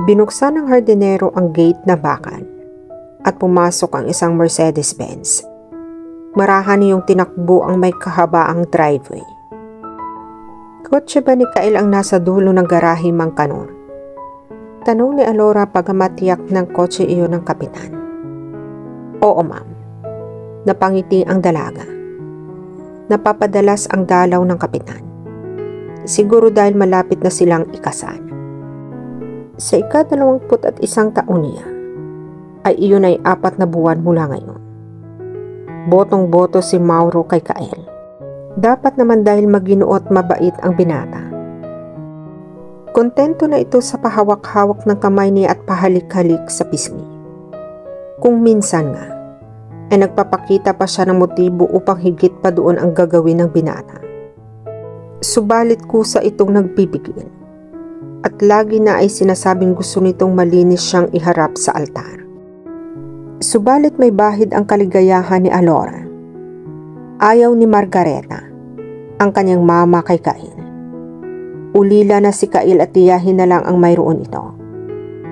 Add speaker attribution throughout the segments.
Speaker 1: Binuksan ng hardinero ang gate na bakal at pumasok ang isang Mercedes-Benz. Marahan niyong tinakbo ang may kahabaang driveway. Kotse ba ni Kyle ang nasa dulo ng garahe, Mang Kanor? Tanong ni Alora pagkamatiyak ng kotse iyon ng kapitan. Oo, ma'am. Napangiti ang dalaga. Napapadalas ang dalaw ng kapitan. Siguro dahil malapit na silang ikasal. Sa ika-21 taon niya, ay iyon ay 4 na buwan mula ngayon. Botong-boto si Mauro kay Kyle. Dapat naman dahil maginuot mabait ang binata. Kontento na ito sa pahawak-hawak ng kamay niya at pahalik-halik sa pisngi. Kung minsan nga, ay nagpapakita pa siya ng motibo upang higit pa doon ang gagawin ng binata. Subalit kusa itong nagpipigil at lagi na ay sinasabing gusto nitong malinis siyang iharap sa altar. Subalit may bahid ang kaligayahan ni Alora. Ayaw ni Margareta, ang kanyang mama kay Kyle. Ulila na si Kyle at tiyahin na lang ang mayroon ito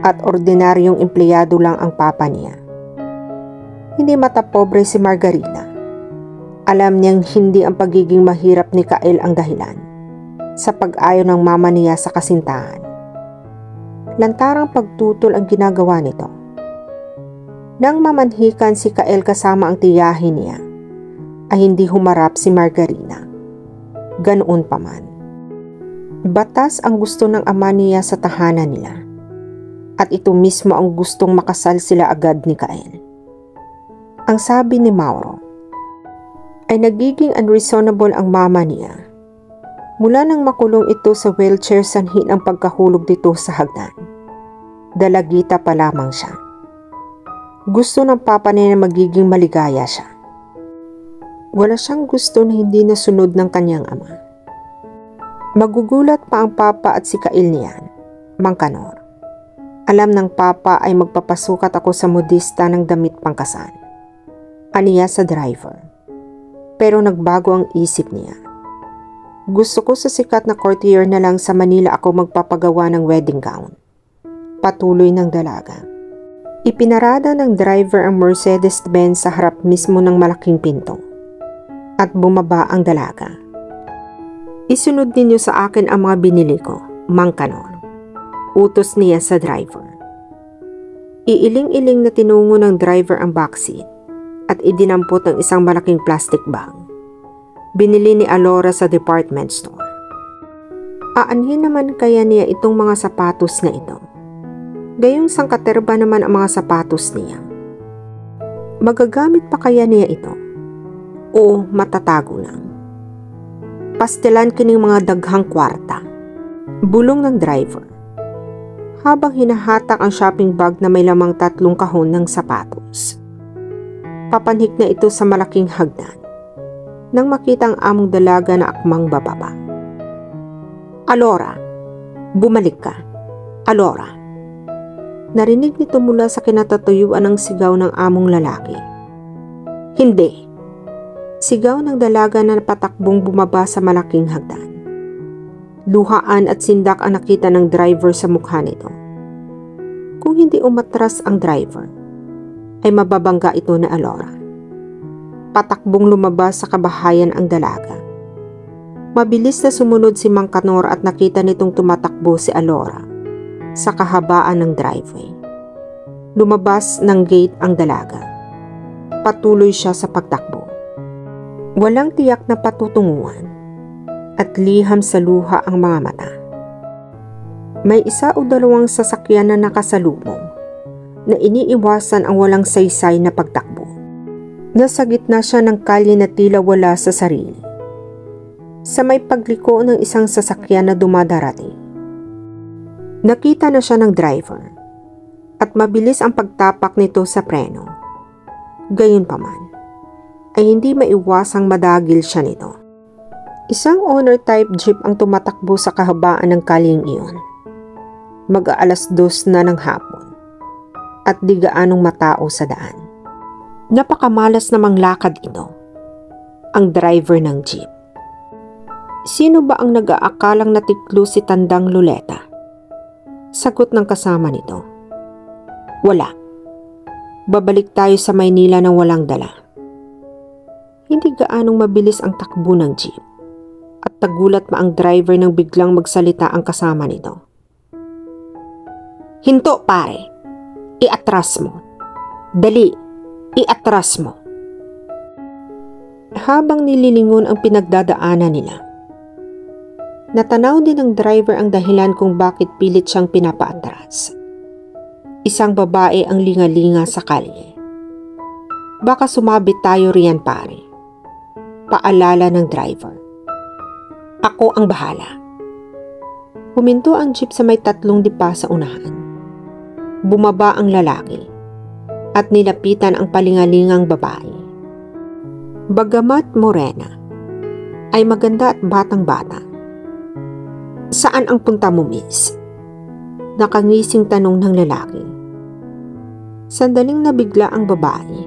Speaker 1: at ordinaryong empleyado lang ang papa niya. Hindi matapobre si Margarita. Alam niyang hindi ang pagiging mahirap ni Kyle ang dahilan sa pag-ayaw ng mama niya sa kasintahan. Lantarang pagtutol ang ginagawa nito. Nang mamanhikan si Kyle kasama ang tiyahin niya, ay hindi humarap si Margarita. Ganoon pa man. Batas ang gusto ng ama niya sa tahanan nila. At ito mismo ang gustong makasal sila agad ni Kyle. Ang sabi ni Mauro, ay nagiging unreasonable ang mama niya. Mula nang makulong ito sa wheelchair sanhi ang pagkahulog dito sa hagdan. Dalagita pa lamang siya. Gusto ng papa niya na magiging maligaya siya. Wala siyang gusto na hindi nasunod ng kanyang ama. Magugulat pa ang papa at si Kyle niyan, Mang Kanor. Alam ng papa ay magpapasukat ako sa modista ng damit pangkasal. Aniya sa driver. Pero nagbago ang isip niya. Gusto ko sa sikat na courtier na lang sa Manila ako magpapagawa ng wedding gown. Patuloy ng dalaga. Ipinarada ng driver ang Mercedes-Benz sa harap mismo ng malaking pinto. At bumaba ang dalaga. Isunod ninyo sa akin ang mga binili ko, Mang Kanor. Utos niya sa driver. Iiling-iling na tinungo ng driver ang backseat at idinampot ang isang malaking plastic bag. Binili ni Alora sa department store. Aanhin naman kaya niya itong mga sapatos na ito. Gayong sangkaterba naman ang mga sapatos niya. Magagamit pa kaya niya ito? O matatago lang? Pastelan kining mga daghang kwarta. Bulong ng driver. Habang hinahatak ang shopping bag na may lamang 3 kahon ng sapatos. Papanhik na ito sa malaking hagdan. Nang makita ang among dalaga na akmang bababa. Alora, bumalik ka. Alora. Narinig nito mula sa kinatatuyuan ng sigaw ng among lalaki. Hindi. Sigaw ng dalaga na patakbong bumaba sa malaking hagdan. Luhaan at sindak ang nakita ng driver sa mukha nito. Kung hindi umatras ang driver, ay mababangga ito na Alora. Patakbong lumabas sa kabahayan ang dalaga. Mabilis na sumunod si Mang Kanor at nakita nitong tumatakbo si Alora sa kahabaan ng driveway. Lumabas ng gate ang dalaga. Patuloy siya sa pagtakbo. Walang tiyak na patutunguhan at liham sa luha ang mga mata. May 1 o 2 sasakyan na nakasalubong na iniiwasan ang walang saysay na pagtakbo. Nasa gitna siya ng kalye na tila wala sa sarili. Sa may pagliko ng isang sasakyan na dumadarating. Nakita na siya ng driver at mabilis ang pagtapak nito sa preno. Gayunpaman, ay hindi maiwasang madagil siya nito. Isang owner-type jeep ang tumatakbo sa kahabaan ng kalyeng iyon. Mag-aalas 2 na ng hapon at di gaanong matao sa daan. Napakamalas namang lakad ito, ang driver ng jeep. Sino ba ang nag-aakalang natiklo si Tandang Loleta? Sagot ng kasama nito. Wala. Babalik tayo sa Maynila nang walang dala. Hindi gaanong mabilis ang takbo ng jeep at nagulat pa ang driver nang biglang magsalita ang kasama nito. Hinto pare, iatras mo. Dali, iatras mo. Habang nililingon ang pinagdadaanan nila, natanaw din ng driver ang dahilan kung bakit pilit siyang pinapaatras. Isang babae ang lingalinga sa kalye. Baka sumabit tayo riyan pare. Paalala ng driver. Ako ang bahala. Huminto ang jeep sa may 3 dipa sa unahan. Bumaba ang lalaki at nilapitan ang palingalingang babae. Bagamat morena, ay maganda at batang-bata. Saan ang punta mo, miss? Nakangising tanong ng lalaki. Sandaling nabigla ang babae.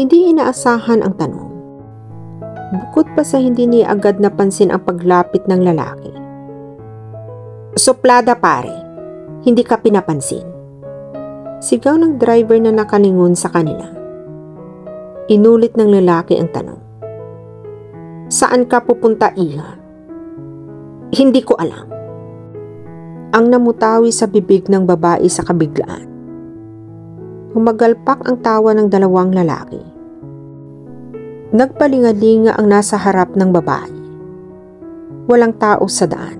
Speaker 1: Hindi inaasahan ang tanong. Bukod pa sa hindi niya agad napansin ang paglapit ng lalaki. Suplada pare, hindi ka pinapansin. Sigaw ng driver na nakalingon sa kanila. Inulit ng lalaki ang tanong. Saan ka pupunta, iha? Hindi ko alam. Ang namutawi sa bibig ng babae sa kabiglaan. Humagalpak ang tawa ng 2 lalaki. Nagpalingalinga ang nasa harap ng babae. Walang tao sa daan,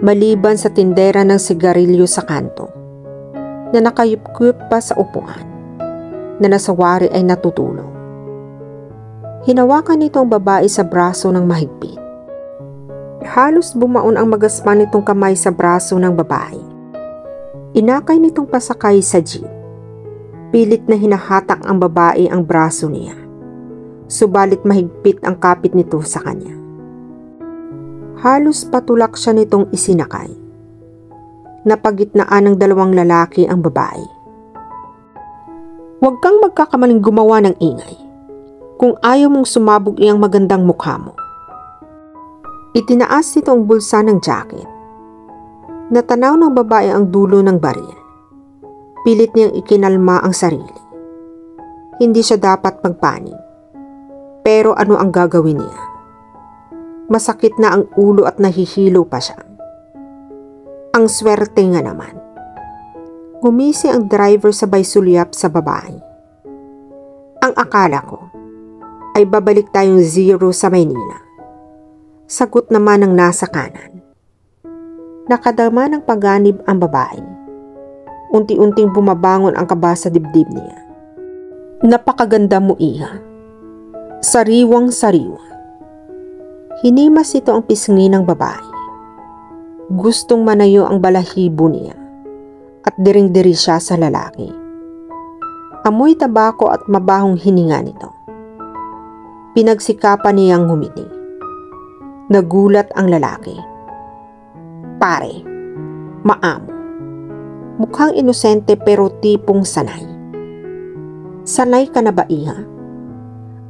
Speaker 1: maliban sa tindera ng sigarilyo sa kanto, na nakayup-kuyup pa sa upuan, na nasawari ay natutulog. Hinawakan nito ang babae sa braso ng mahigpit. Halos bumaon ang magaspan nitong kamay sa braso ng babae. Inakay nitong pasakay sa jeep. Pilit na hinahatak ang babae ang braso niya. Subalit mahigpit ang kapit nito sa kanya. Halos patulak siya nitong isinakay. Napagitnaan ng 2 lalaki ang babae. Huwag kang magkakamaling gumawa ng ingay. Kung ayaw mong sumabog iyang magandang mukha mo. Itinaas nito ang bulsa ng jacket. Natanaw ng babae ang dulo ng baril. Pilit niyang ikinalma ang sarili. Hindi siya dapat magpanik. Pero ano ang gagawin niya? Masakit na ang ulo at nahihilo pa siya. Ang swerte nga naman. Gumisi ang driver sabay sulyap sa babae. Ang akala ko ay babalik tayong 0 sa Maynila. Sagot naman ng nasa kanan. Nakadama ng pagganib ang babae. Unti-unting bumabangon ang kaba sa dibdib niya. Napakaganda mo, iha. Sariwang-sariwa. Hinimas ito ang pisngi ng babae. Gustong manayo ang balahibo niya at diring-diri siya sa lalaki. Amoy tabako at mabahong hininga nito. Pinagsikapan niyang ngumiti. Nagulat ang lalaki. Pare, maamo. Mukhang inosente pero tipong sanay. Sanay ka na ba, iha?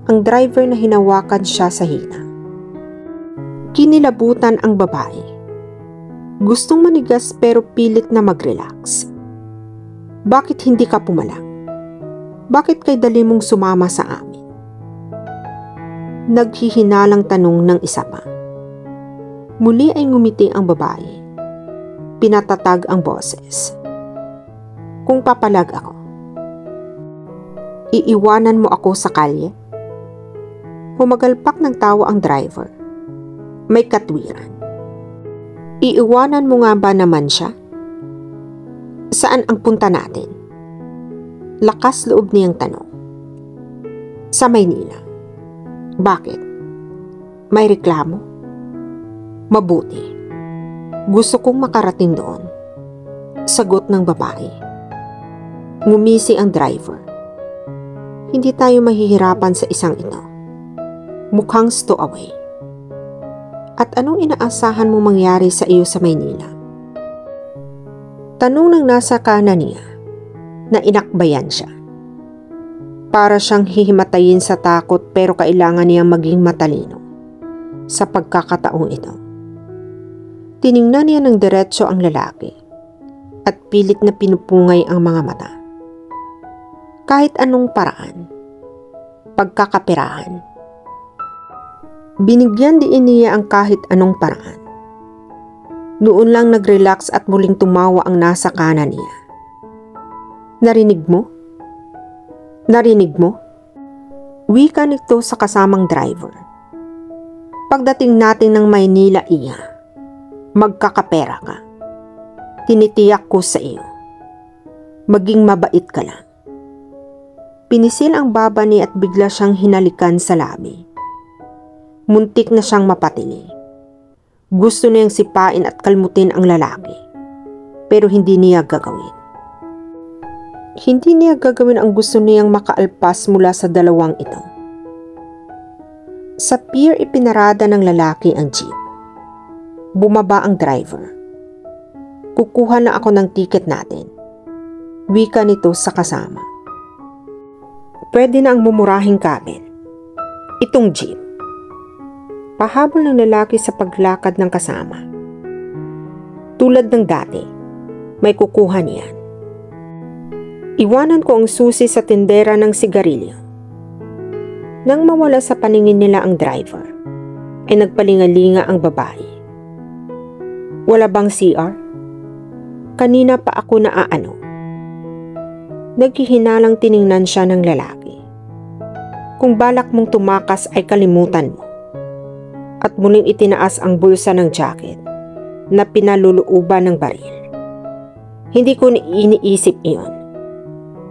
Speaker 1: Ang driver na hinawakan siya sa hina. Kinilabutan ang babae. Gustong manigas pero pilit na mag-relax. Bakit hindi ka pumalag? Bakit kay dali mong sumama sa amin? Naghihinalang tanong ng isa pa. Muli ay ngumiti ang babae. Pinatatag ang boses. Kung papalag ako, iiwanan mo ako sa kalye? Humagalpak ng tawa ang driver. May katwiran. Iiwanan mo nga ba naman siya? Saan ang punta natin? Lakas loob niyang tanong. Sa Maynila. Bakit? May reklamo? Mabuti. Gusto kong makarating doon. Sagot ng babae. Ngumisi ang driver. Hindi tayo mahihirapan sa isang ito. Mukhang stowaway. At anong inaasahan mo mangyari sa iyo sa Maynila? Tanong ng nasa kanan niya na inakbayan siya. Para siyang hihimatayin sa takot pero kailangan niyang maging matalino sa pagkakataong ito. Tiningnan niya ng diretso ang lalaki at pilit na pinupungay ang mga mata. Kahit anong paraan, pagkakaperahan. Binigyan din niya ang kahit anong paraan. Noon lang nag-relax at muling tumawa ang nasa kanan niya. Narinig mo? Narinig mo? Wika nito sa kasamang driver. Pagdating natin ng Maynila, iya, magkakapera ka. Tinitiyak ko sa iyo. Maging mabait ka lang. Pinisil ang baba niya at bigla siyang hinalikan sa labi. Muntik na siyang mapatili. Gusto niyang sipain at kalmutin ang lalaki. Pero hindi niya gagawin. Hindi niya gagawin ang gusto niyang makaalpas mula sa dalawang ito. Sa pier ipinarada ng lalaki ang jeep. Bumaba ang driver. Kukuha na ako ng ticket natin. Wika nito sa kasama. Pwede na ang mumurahing cabin. Itong jeep. Pahabol ng lalaki sa paglakad ng kasama. Tulad ng dati, may kukuha niyan. Iwanan ko ang susi sa tindera ng sigarilyo. Nang mawala sa paningin nila ang driver, ay nagpalingalinga ang babae. Wala bang CR? Kanina pa ako naaano. Naghihinalang tiningnan siya ng lalaki. Kung balak mong tumakas ay kalimutan mo. At muling itinaas ang bulsa ng jacket na pinaluluuban ng baril. Hindi ko iniisip iyon.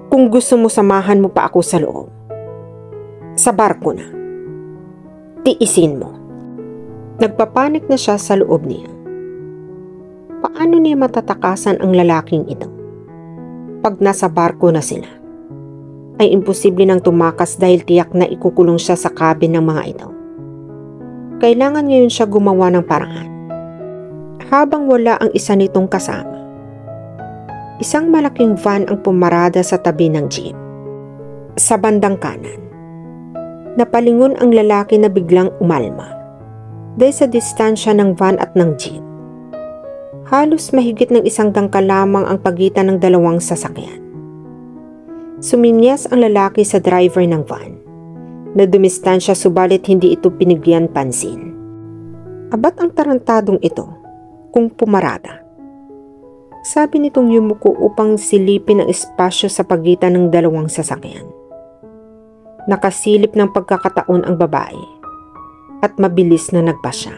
Speaker 1: Kung gusto mo samahan mo pa ako sa loob. Sa barko na. Tiisin mo. Nagpapanik na siya sa loob niya. Paano niya matatakasan ang lalaking ito? Pag nasa barko na sila, ay imposible nang tumakas dahil tiyak na ikukulong siya sa cabin ng mga ito. Kailangan ngayon siya gumawa ng paraan. Habang wala ang isa nitong kasama, isang malaking van ang pumarada sa tabi ng jeep. Sa bandang kanan, napalingon ang lalaki na biglang umalma dahil sa distansya ng van at ng jeep. Halos mahigit ng 1 dangkal lamang ang pagitan ng dalawang sasakyan. Suminyas ang lalaki sa driver ng van na dumistansya subalit hindi ito pinigyan pansin. Abat ang tarantadong ito kung pumarada. Sabi nitong yumuko upang silipin ang espasyo sa pagitan ng dalawang sasakyan. Nakasilip ng pagkakataon ang babae at mabilis na nagpasya.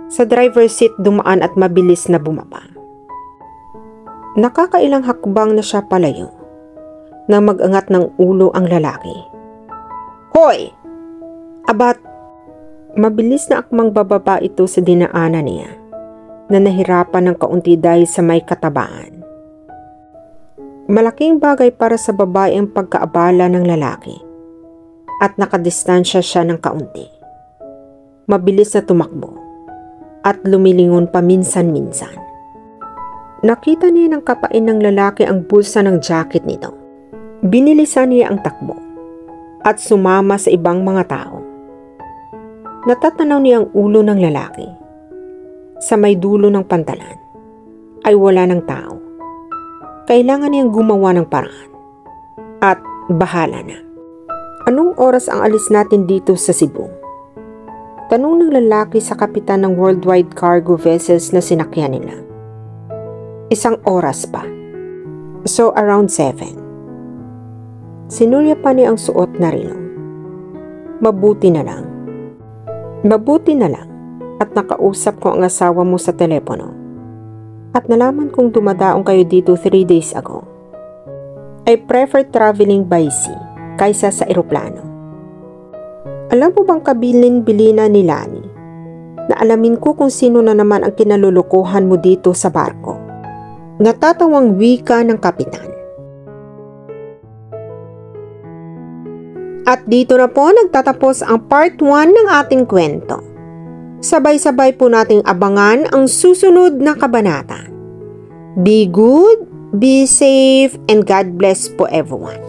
Speaker 1: Sa driver's seat dumaan at mabilis na bumaba. Nakakailang hakbang na siya palayo nang mag-angat ng ulo ang lalaki. Hoy! Abat! Mabilis na akmang bababa ito sa dinaanan niya na nahirapan ng kaunti dahil sa may katabaan. Malaking bagay para sa babae ang pagkaabala ng lalaki at nakadistansya siya ng kaunti. Mabilis na tumakbo at lumilingon paminsan-minsan. Nakita niya ng kapain ng lalaki ang bulsa ng jacket nito. Binilisan niya ang takbo at sumama sa ibang mga tao. Natatanaw niya ang ulo ng lalaki. Sa may dulo ng pantalan ay wala ng tao. Kailangan niyang gumawa ng paraan. At bahala na. Anong oras ang alis natin dito sa Cebu? Tanong ng lalaki sa kapitan ng worldwide cargo vessels na sinakyan nila. 1 oras pa. So around 7. Sinulya pa niya ang suot na relo. Mabuti na lang. Mabuti na lang at nakausap ko ang asawa mo sa telepono. At nalaman kong dumadaong kayo dito 3 days ago. I prefer traveling by sea kaysa sa eroplano. Alam mo bang kabilin-bilina ni Lani na alamin ko kung sino na naman ang kinalulukuhan mo dito sa barko? Natatawang wika ng kapitan. At dito na po nagtatapos ang part 1 ng ating kwento. Sabay-sabay po nating abangan ang susunod na kabanata. Be good, be safe, and God bless po everyone.